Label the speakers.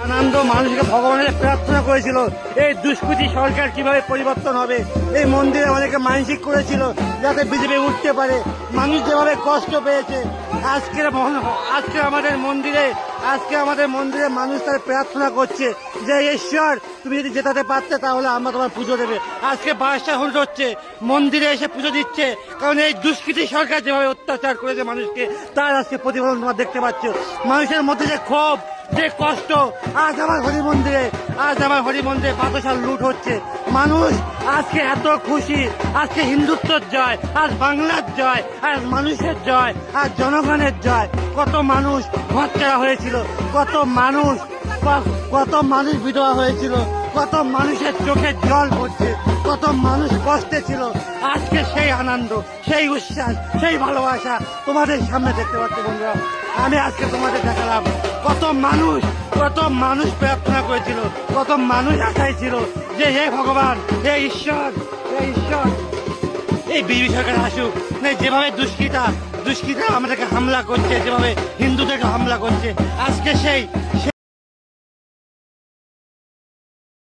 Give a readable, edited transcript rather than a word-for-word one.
Speaker 1: আনন্দ, মানুষকে ভগবানের প্রার্থনা করেছিল এই দুষ্কৃতী সরকার কিভাবে পরিবর্তন হবে। এই মন্দিরে অনেকে মানসিক করেছিল যাতে বিজেপি উঠতে পারে। মানুষ যেভাবে কষ্ট পেয়েছে, আজকে আমাদের মন্দিরে মানুষ তার প্রার্থনা করছে যে ঈশ্বর তুমি যদি জেতাতে পারতে তাহলে আমরা তোমার পুজো দেবে। আজকে 22টা হুল্ট হচ্ছে, মন্দিরে এসে পুজো দিচ্ছে, কারণ এই দুষ্কৃতী সরকার যেভাবে অত্যাচার করেছে মানুষকে তার আজকে প্রতিফলন তোমরা দেখতে পাচ্ছ। মানুষের মধ্যে যে ক্ষোভ, যে কষ্ট, আজ আমার হরি মন্দিরে বাতাসার লুট হচ্ছে। মানুষ আজকে এত খুশি, আজকে হিন্দুত্বর জয়, আজ বাংলার জয়, আজ মানুষের জয়, আজ জনগণের জয়। কত মানুষ ঘরছাড়া হয়েছিল, কত মানুষ বিধবা হয়েছিল, কত মানুষের চোখে জল পড়ছে, কত মানুষ কষ্টে ছিল। আজকে সেই আনন্দ, সেই উচ্ছ্বাস, সেই ভালোবাসা তোমাদের সামনে দেখতে পাচ্ছি বন্ধুরা। আমি আজকে তোমাদের দেখালাম কত মানুষ প্রার্থনা করেছিল, কত মানুষ আশায় ছিল যে হে ভগবান, হে ঈশ্বর এই বিজেপি সরকার আসুক। যেভাবে দুষ্কৃতা আমাদেরকে হামলা করছে, যেভাবে হিন্দুদেরকে হামলা করছে, আজকে সেই